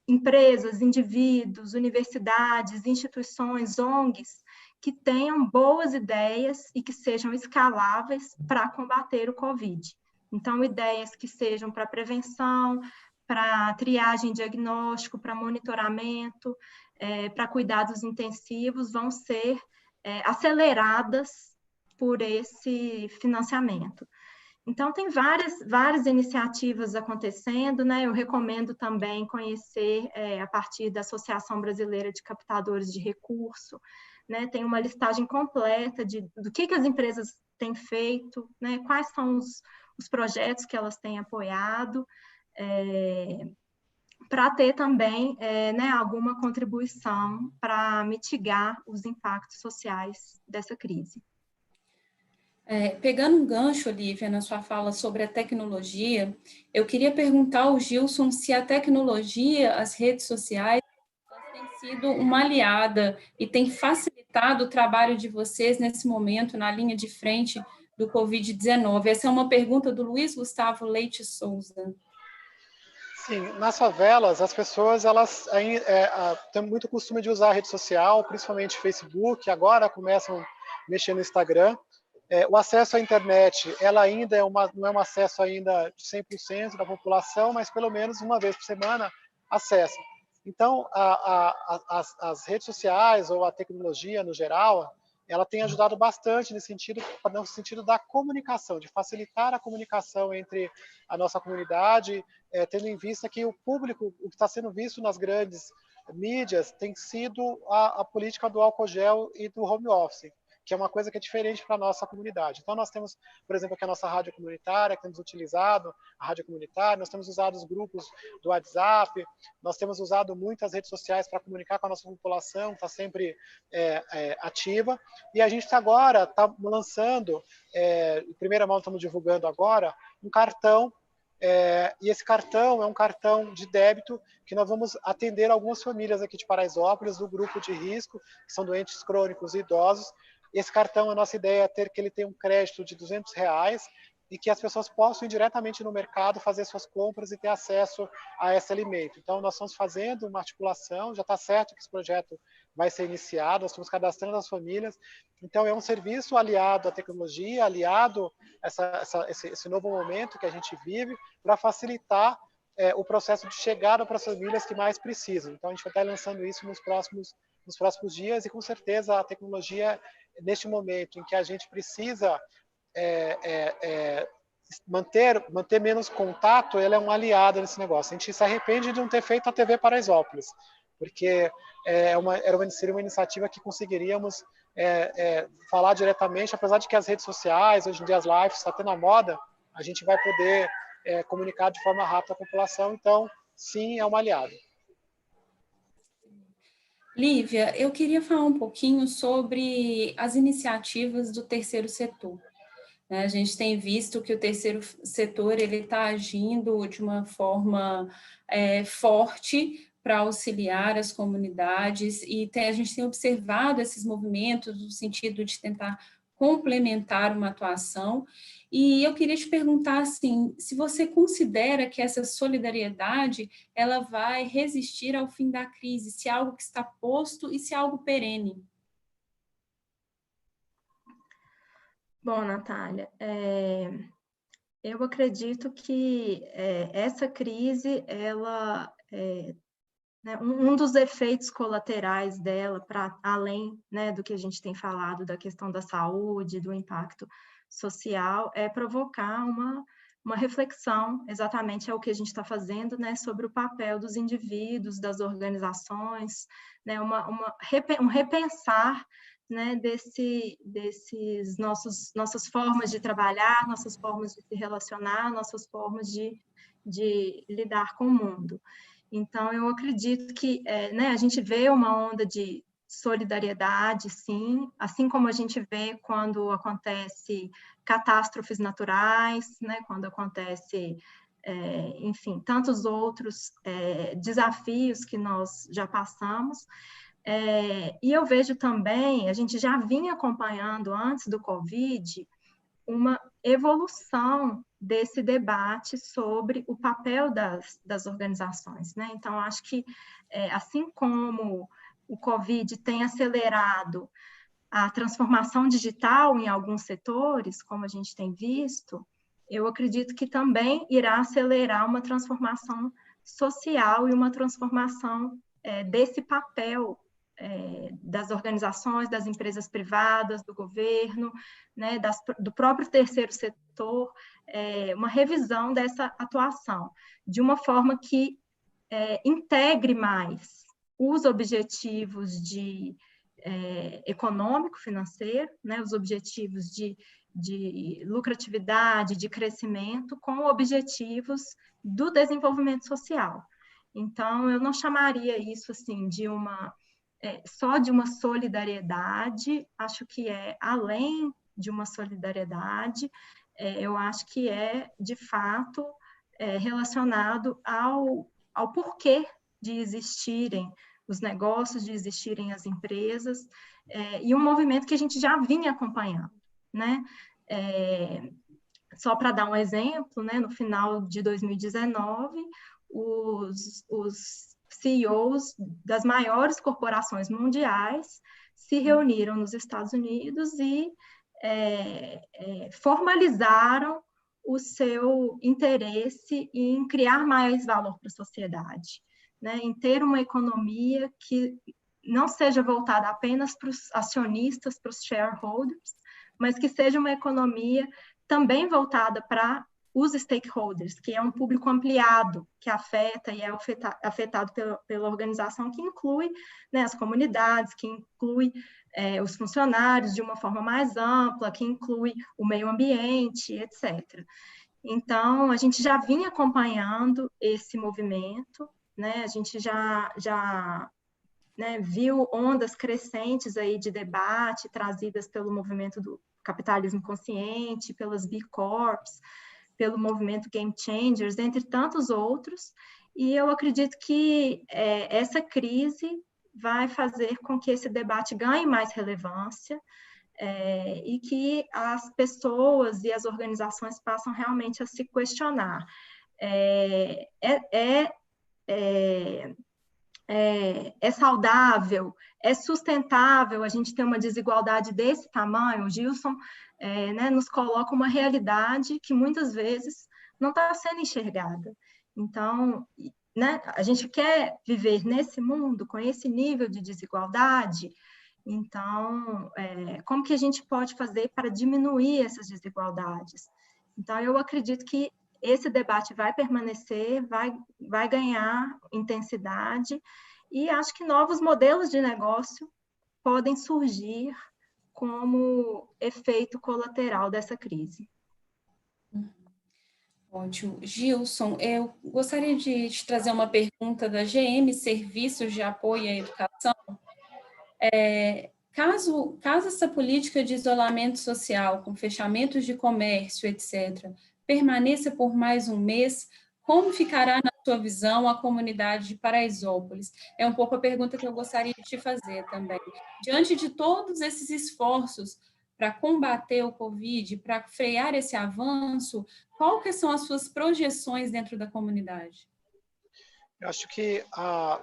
Speaker 2: empresas, indivíduos, universidades, instituições, ONGs, que tenham boas ideias e que sejam escaláveis para combater o Covid. Então, ideias que sejam para prevenção, para triagem, diagnóstico, para monitoramento, para cuidados intensivos, vão ser aceleradas por esse financiamento. Então, tem várias iniciativas acontecendo, né? Eu recomendo também conhecer a partir da Associação Brasileira de Captadores de Recurso, né? Tem uma listagem completa do que as empresas têm feito, né? Quais são os projetos que elas têm apoiado, para ter também né, alguma contribuição para mitigar os impactos sociais dessa crise.
Speaker 1: Pegando um gancho, Olivia, na sua fala sobre a tecnologia, eu queria perguntar ao Gilson se a tecnologia, as redes sociais, têm sido uma aliada e tem facilitado o trabalho de vocês nesse momento, na linha de frente do Covid-19. Essa é uma pergunta do Luiz Gustavo Leite Souza.
Speaker 3: Sim, nas favelas, as pessoas têm muito costume de usar a rede social, principalmente Facebook, agora começam a mexer no Instagram. O acesso à internet, ela ainda não é um acesso ainda de 100% da população, mas pelo menos uma vez por semana acessa. Então, as redes sociais ou a tecnologia no geral, ela tem ajudado bastante no sentido da comunicação, de facilitar a comunicação entre a nossa comunidade, tendo em vista que o público, o que está sendo visto nas grandes mídias, tem sido a política do álcool gel e do home office, que é uma coisa que é diferente para a nossa comunidade. Então, nós temos, por exemplo, aqui a nossa rádio comunitária, que temos utilizado a rádio comunitária, nós temos usado os grupos do WhatsApp, nós temos usado muito as redes sociais para comunicar com a nossa população, está sempre ativa, e a gente agora está lançando, em primeira mão estamos divulgando agora, um cartão, e esse cartão é um cartão de débito que nós vamos atender algumas famílias aqui de Paraisópolis, do grupo de risco, que são doentes crônicos e idosos. Esse cartão, a nossa ideia é que ele tenha um crédito de R$200 e que as pessoas possam ir diretamente no mercado, fazer suas compras e ter acesso a esse alimento. Então, nós estamos fazendo uma articulação, já está certo que esse projeto vai ser iniciado, nós estamos cadastrando as famílias. Então, é um serviço aliado à tecnologia, aliado a esse novo momento que a gente vive, para facilitar o processo de chegada para as famílias que mais precisam. Então, a gente vai estar lançando isso nos próximos dias e, com certeza, a tecnologia, neste momento em que a gente precisa manter menos contato, ele é um aliado nesse negócio. A gente se arrepende de não ter feito a TV Paraisópolis, porque seria uma iniciativa que conseguiríamos falar diretamente, apesar de que as redes sociais, hoje em dia as lives, está tendo a moda, a gente vai poder comunicar de forma rápida à população, então, sim, é um aliado.
Speaker 1: Lívia, eu queria falar um pouquinho sobre as iniciativas do terceiro setor. A gente tem visto que o terceiro setor está agindo de uma forma forte para auxiliar as comunidades, e a gente tem observado esses movimentos no sentido de tentar complementar uma atuação. E eu queria te perguntar, assim, se você considera que essa solidariedade ela vai resistir ao fim da crise, se é algo que está posto e se é algo perene.
Speaker 2: Bom, Natália, eu acredito que essa crise, ela né, um dos efeitos colaterais dela, para além, né, do que a gente tem falado, da questão da saúde, do impacto social, é provocar uma reflexão, exatamente é o que a gente está fazendo, né, sobre o papel dos indivíduos, das organizações, né, um repensar, né, desses nossas formas de trabalhar, nossas formas de se relacionar, nossas formas de lidar com o mundo. Então, eu acredito que né, a gente vê uma onda de solidariedade, sim, assim como a gente vê quando acontece catástrofes naturais, né, quando acontece, enfim, tantos outros desafios que nós já passamos. E eu vejo também, a gente já vinha acompanhando antes do Covid, uma evolução desse debate sobre o papel das organizações, né? Então, acho que, assim como o Covid tem acelerado a transformação digital em alguns setores, como a gente tem visto, eu acredito que também irá acelerar uma transformação social e uma transformação desse papel das organizações, das empresas privadas, do governo, né, do próprio terceiro setor, uma revisão dessa atuação, de uma forma que integre mais os objetivos de econômico, financeiro, né, os objetivos de lucratividade, de crescimento, com objetivos do desenvolvimento social. Então, eu não chamaria isso assim de só de uma solidariedade, acho que é além de uma solidariedade, eu acho que é, de fato, relacionado ao porquê de existirem os negócios, de existirem as empresas, e um movimento que a gente já vinha acompanhando, né? Só para dar um exemplo, né, no final de 2019, os CEOs das maiores corporações mundiais se reuniram nos Estados Unidos e formalizaram o seu interesse em criar mais valor para a sociedade, né? Em ter uma economia que não seja voltada apenas para os acionistas, para os shareholders, mas que seja uma economia também voltada para os stakeholders, que é um público ampliado, que afeta e é afetado pela organização, que inclui, né, as comunidades, que inclui os funcionários de uma forma mais ampla, que inclui o meio ambiente, etc. Então, a gente já vinha acompanhando esse movimento, né? A gente já né, viu ondas crescentes aí de debate trazidas pelo movimento do capitalismo consciente, pelas B Corps, pelo movimento Game Changers, entre tantos outros, e eu acredito que essa crise vai fazer com que esse debate ganhe mais relevância, e que as pessoas e as organizações passam realmente a se questionar. É saudável, é sustentável a gente ter uma desigualdade desse tamanho? O Gilson né, nos coloca uma realidade que muitas vezes não está sendo enxergada. Então, né, a gente quer viver nesse mundo com esse nível de desigualdade. Então, como que a gente pode fazer para diminuir essas desigualdades? Então, eu acredito que esse debate vai permanecer, vai ganhar intensidade, e acho que novos modelos de negócio podem surgir como efeito colateral dessa crise.
Speaker 1: Ótimo. Gilson, eu gostaria de te trazer uma pergunta da GM Serviços de Apoio à Educação. Caso essa política de isolamento social, com fechamentos de comércio, etc., permaneça por mais um mês, como ficará, na sua visão, a comunidade de Paraisópolis? É um pouco a pergunta que eu gostaria de te fazer também. Diante de todos esses esforços para combater o Covid, para frear esse avanço, qual que são as suas projeções dentro da comunidade?
Speaker 3: Eu acho que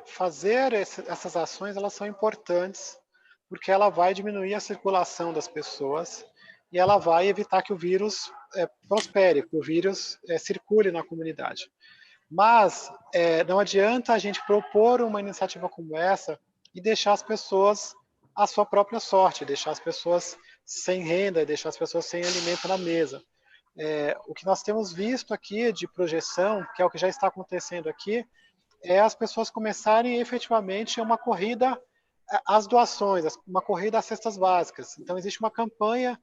Speaker 3: fazer essas ações, elas são importantes, porque ela vai diminuir a circulação das pessoas e ela vai evitar que o vírus prospere, que o vírus circule na comunidade. Mas não adianta a gente propor uma iniciativa como essa e deixar as pessoas à sua própria sorte, deixar as pessoas sem renda, deixar as pessoas sem alimento na mesa. O que nós temos visto aqui de projeção, que é o que já está acontecendo aqui, é as pessoas começarem efetivamente uma corrida às doações, uma corrida às cestas básicas. Então, existe uma campanha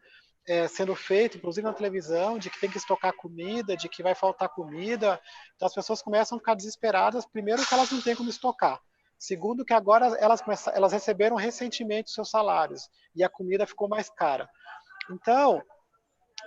Speaker 3: sendo feita, inclusive na televisão, de que tem que estocar comida, de que vai faltar comida. Então, as pessoas começam a ficar desesperadas, primeiro que elas não têm como estocar, segundo que agora elas receberam recentemente seus salários e a comida ficou mais cara. Então,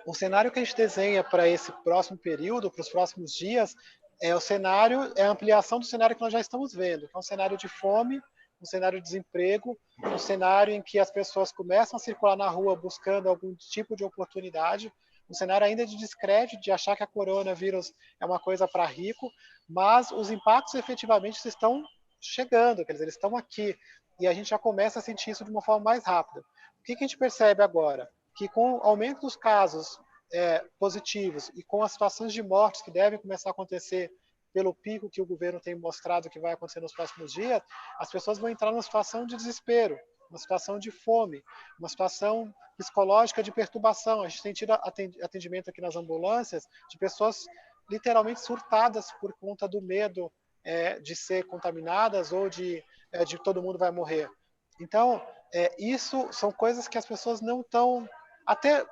Speaker 3: o cenário que a gente desenha para esse próximo período, para os próximos dias, é a ampliação do cenário que nós já estamos vendo, que é um cenário de fome, um cenário de desemprego, um cenário em que as pessoas começam a circular na rua buscando algum tipo de oportunidade, um cenário ainda de descrédito, de achar que a coronavírus é uma coisa para rico, mas os impactos efetivamente estão chegando, quer dizer, eles estão aqui, e a gente já começa a sentir isso de uma forma mais rápida. O que a gente percebe agora? Que com o aumento dos casos positivos e com as situações de mortes que devem começar a acontecer pelo pico que o governo tem mostrado que vai acontecer nos próximos dias, as pessoas vão entrar numa situação de desespero, uma situação de fome, uma situação psicológica de perturbação. A gente tem tido atendimento aqui nas ambulâncias de pessoas literalmente surtadas por conta do medo de ser contaminadas ou de todo mundo vai morrer. Então, isso são coisas que as pessoas não estão, até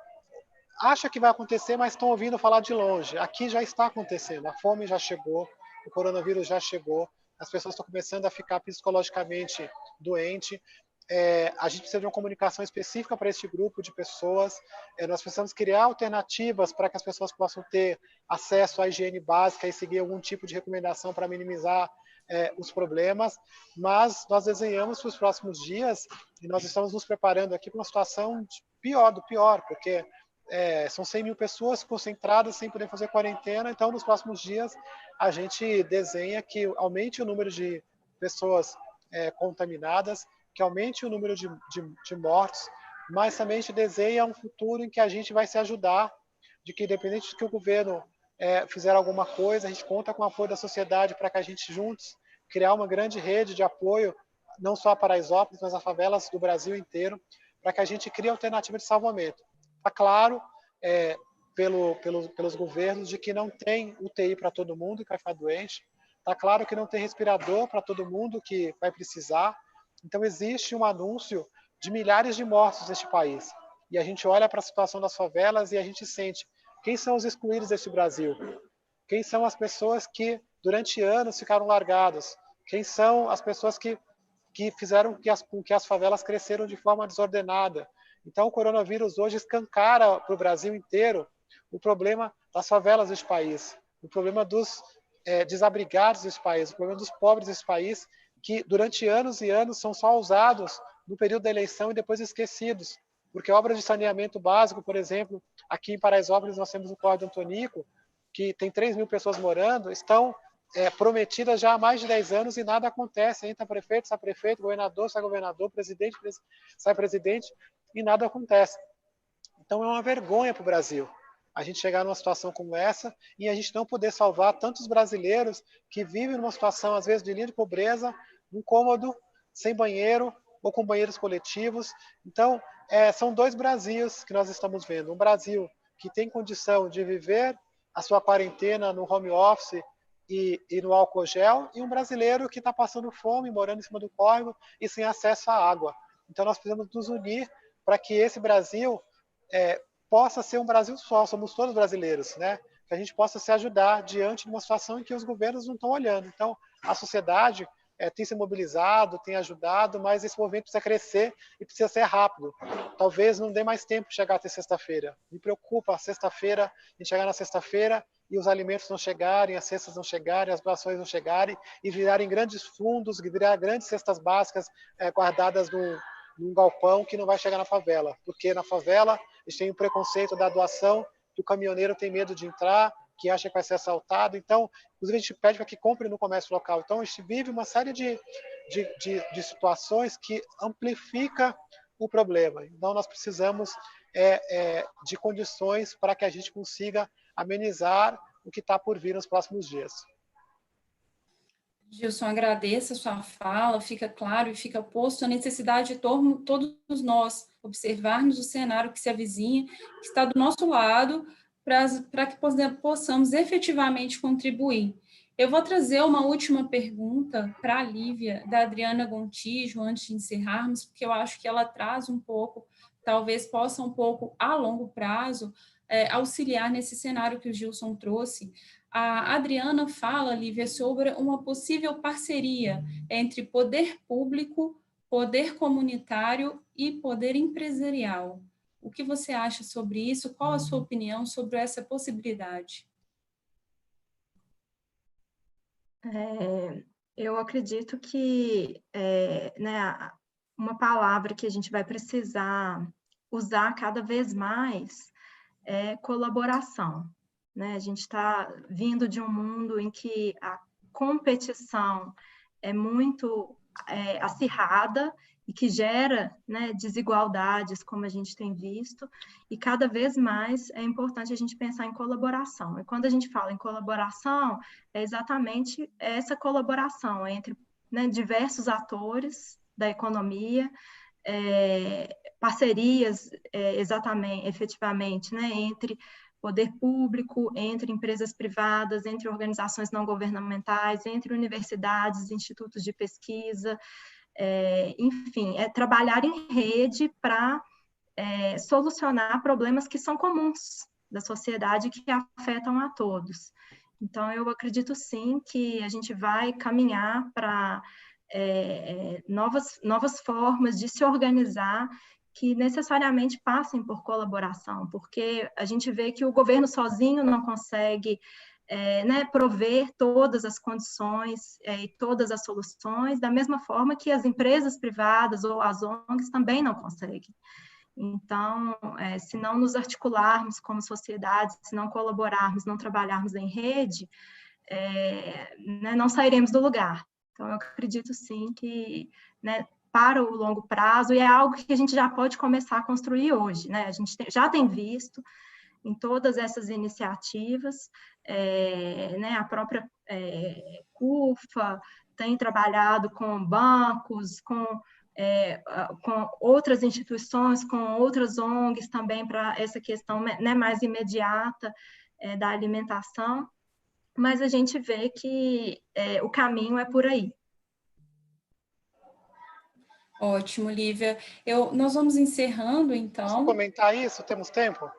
Speaker 3: acha que vai acontecer, mas estão ouvindo falar de longe. Aqui já está acontecendo, a fome já chegou, o coronavírus já chegou, as pessoas estão começando a ficar psicologicamente doentes. A gente precisa de uma comunicação específica para este grupo de pessoas. Nós precisamos criar alternativas para que as pessoas possam ter acesso à higiene básica e seguir algum tipo de recomendação para minimizar os problemas, mas nós desenhamos para os próximos dias e nós estamos nos preparando aqui para uma situação pior do pior, porque são 100 mil pessoas concentradas sem poder fazer quarentena. Então, nos próximos dias, a gente desenha que aumente o número de pessoas contaminadas, que aumente o número de mortes, mas também a gente desenha um futuro em que a gente vai se ajudar, de que independente de que o governo fizer alguma coisa, a gente conta com o apoio da sociedade para que a gente juntos criar uma grande rede de apoio, não só a Paraisópolis, mas a favelas do Brasil inteiro, para que a gente crie alternativa de salvamento. Está claro, pelos governos, de que não tem UTI para todo mundo que vai ficar doente, está claro que não tem respirador para todo mundo que vai precisar, então existe um anúncio de milhares de mortos neste país. E a gente olha para a situação das favelas e a gente sente quem são os excluídos deste Brasil, quem são as pessoas que durante anos ficaram largadas, quem são as pessoas que fizeram com que as favelas cresceram de forma desordenada. Então o coronavírus hoje escancara para o Brasil inteiro o problema das favelas deste país, o problema dos desabrigados desse país, o problema dos pobres desse país, que durante anos e anos são só usados no período da eleição e depois esquecidos. Porque obras de saneamento básico, por exemplo, aqui em Paraisópolis nós temos o Córrego do Antonico, que tem 3.000 pessoas morando, estão prometidas já há mais de 10 anos e nada acontece. Entra prefeito, sai prefeito, governador, sai governador, presidente, sai presidente e nada acontece. Então é uma vergonha para o Brasil a gente chegar numa situação como essa e a gente não poder salvar tantos brasileiros que vivem numa situação, às vezes, de linha de pobreza, um cômodo, sem banheiro ou com banheiros coletivos. Então, são dois Brasils que nós estamos vendo. Um Brasil que tem condição de viver a sua quarentena no home office e no álcool gel, e um brasileiro que está passando fome, morando em cima do córrego e sem acesso à água. Então, nós precisamos nos unir para que esse Brasil possa ser um Brasil só, somos todos brasileiros, né? Que a gente possa se ajudar diante de uma situação em que os governos não estão olhando. Então, a sociedade tem se mobilizado, tem ajudado, mas esse movimento precisa crescer e precisa ser rápido. Talvez não dê mais tempo de chegar até sexta-feira. Me preocupa a sexta-feira, a gente chegar na sexta-feira e os alimentos não chegarem, as cestas não chegarem, as doações não chegarem e virarem grandes fundos, virar grandes cestas básicas guardadas num galpão que não vai chegar na favela. Porque na favela a gente tem o preconceito da doação, que o caminhoneiro tem medo de entrar, que acha que vai ser assaltado. Então, inclusive, a gente pede para que compre no comércio local. Então, a gente vive uma série de situações que amplifica o problema. Então, nós precisamos de condições para que a gente consiga amenizar o que está por vir nos próximos dias.
Speaker 1: Gilson, agradeço a sua fala, fica claro e fica posto a necessidade de todos nós observarmos o cenário que se avizinha, que está do nosso lado, para que possamos efetivamente contribuir. Eu vou trazer uma última pergunta para a Lívia, da Adriana Gontijo, antes de encerrarmos, porque eu acho que ela traz um pouco, talvez possa um pouco, a longo prazo, auxiliar nesse cenário que o Gilson trouxe. A Adriana fala, Lívia, sobre uma possível parceria entre poder público, poder comunitário e poder empresarial. O que você acha sobre isso? Qual a sua opinião sobre essa possibilidade?
Speaker 2: Eu acredito que uma palavra que a gente vai precisar usar cada vez mais é colaboração. Né? A gente está vindo de um mundo em que a competição é muito acirrada e que gera, né, desigualdades, como a gente tem visto, e cada vez mais é importante a gente pensar em colaboração. E quando a gente fala em colaboração, é exatamente essa colaboração entre, né, diversos atores da economia, parcerias, efetivamente, né, entre poder público, entre empresas privadas, entre organizações não governamentais, entre universidades, institutos de pesquisa, enfim, trabalhar em rede para solucionar problemas que são comuns da sociedade, que afetam a todos. Então, eu acredito sim que a gente vai caminhar para novas formas de se organizar que necessariamente passem por colaboração, porque a gente vê que o governo sozinho não consegue prover todas as condições e todas as soluções, da mesma forma que as empresas privadas ou as ONGs também não conseguem. Então, se não nos articularmos como sociedade, se não colaborarmos, não trabalharmos em rede, não sairemos do lugar. Então, eu acredito sim que, né, para o longo prazo, e é algo que a gente já pode começar a construir hoje, né? A gente já tem visto em todas essas iniciativas, né, a própria CUFA tem trabalhado com bancos, com outras instituições, com outras ONGs também para essa questão, né, mais imediata da alimentação, mas a gente vê que o caminho é por aí.
Speaker 1: Ótimo, Lívia. Nós vamos encerrando, então.
Speaker 3: Posso comentar isso? Temos tempo?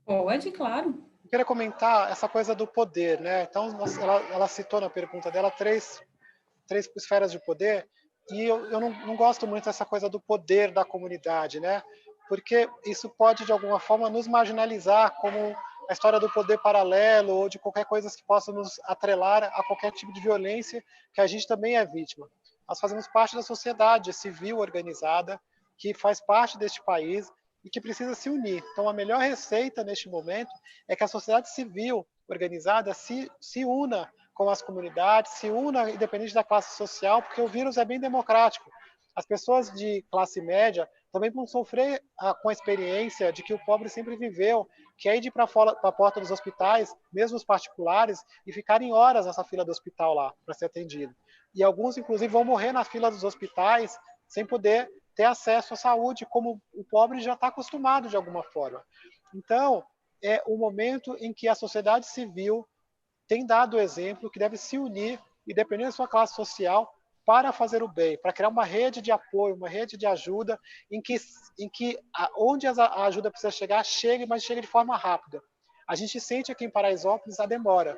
Speaker 1: Pode, claro.
Speaker 3: Eu queria comentar essa coisa do poder, né? Então, ela citou na pergunta dela três esferas de poder, e eu não gosto muito dessa coisa do poder da comunidade, né? Porque isso pode, de alguma forma, nos marginalizar, como a história do poder paralelo ou de qualquer coisa que possa nos atrelar a qualquer tipo de violência, que a gente também é vítima. Nós fazemos parte da sociedade civil organizada, que faz parte deste país e que precisa se unir. Então, a melhor receita neste momento é que a sociedade civil organizada se una com as comunidades, se una independente da classe social, porque o vírus é bem democrático. As pessoas de classe média também vão sofrer com a experiência de que o pobre sempre viveu, que é ir para a porta dos hospitais, mesmo os particulares, e ficarem horas nessa fila do hospital lá para ser atendido. E alguns, inclusive, vão morrer na fila dos hospitais sem poder ter acesso à saúde, como o pobre já está acostumado de alguma forma. Então, é o momento em que a sociedade civil tem dado o exemplo que deve se unir, independente da sua classe social, para fazer o bem, para criar uma rede de apoio, uma rede de ajuda, em que onde a ajuda precisa chegar, chegue, mas chegue de forma rápida. A gente sente aqui em Paraisópolis a demora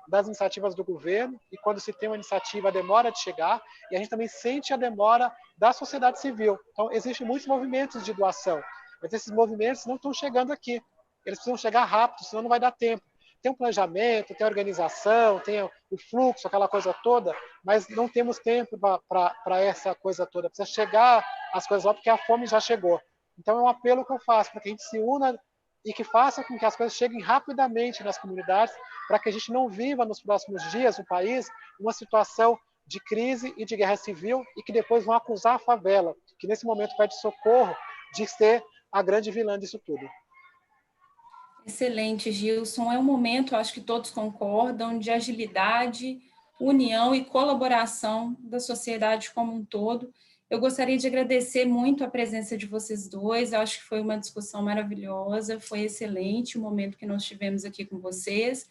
Speaker 3: das iniciativas do governo, e quando se tem uma iniciativa, a demora de chegar, e a gente também sente a demora da sociedade civil. Então, existem muitos movimentos de doação, mas esses movimentos não estão chegando aqui. Eles precisam chegar rápido, senão não vai dar tempo. Tem um planejamento, tem organização, tem o fluxo, aquela coisa toda, mas não temos tempo para essa coisa toda. Precisa chegar as coisas lá, porque a fome já chegou. Então, é um apelo que eu faço, para que a gente se una e que faça com que as coisas cheguem rapidamente nas comunidades, para que a gente não viva nos próximos dias no país uma situação de crise e de guerra civil, e que depois vão acusar a favela, que nesse momento pede socorro, de ser a grande vilã disso tudo.
Speaker 1: Excelente, Gilson. É um momento, acho que todos concordam, de agilidade, união e colaboração da sociedade como um todo. Eu gostaria de agradecer muito a presença de vocês dois, eu acho que foi uma discussão maravilhosa, foi excelente o momento que nós tivemos aqui com vocês.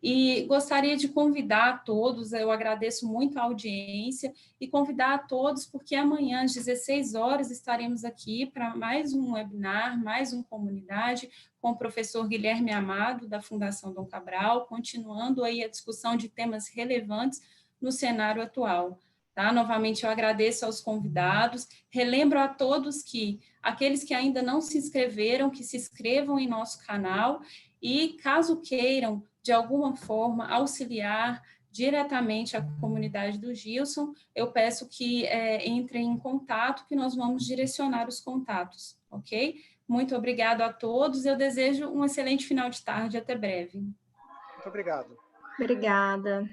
Speaker 1: E gostaria de convidar a todos, eu agradeço muito a audiência, e convidar a todos, porque amanhã, às 16 horas, estaremos aqui para mais um webinar, mais uma comunidade, com o professor Guilherme Amado, da Fundação Dom Cabral, continuando aí a discussão de temas relevantes no cenário atual. Tá? Novamente, eu agradeço aos convidados, relembro a todos que aqueles que ainda não se inscreveram, que se inscrevam em nosso canal, e caso queiram, de alguma forma, auxiliar diretamente a comunidade do Gilson, eu peço que entrem em contato, que nós vamos direcionar os contatos, ok? Muito obrigado a todos, eu desejo um excelente final de tarde, até breve.
Speaker 3: Muito obrigado.
Speaker 2: Obrigada.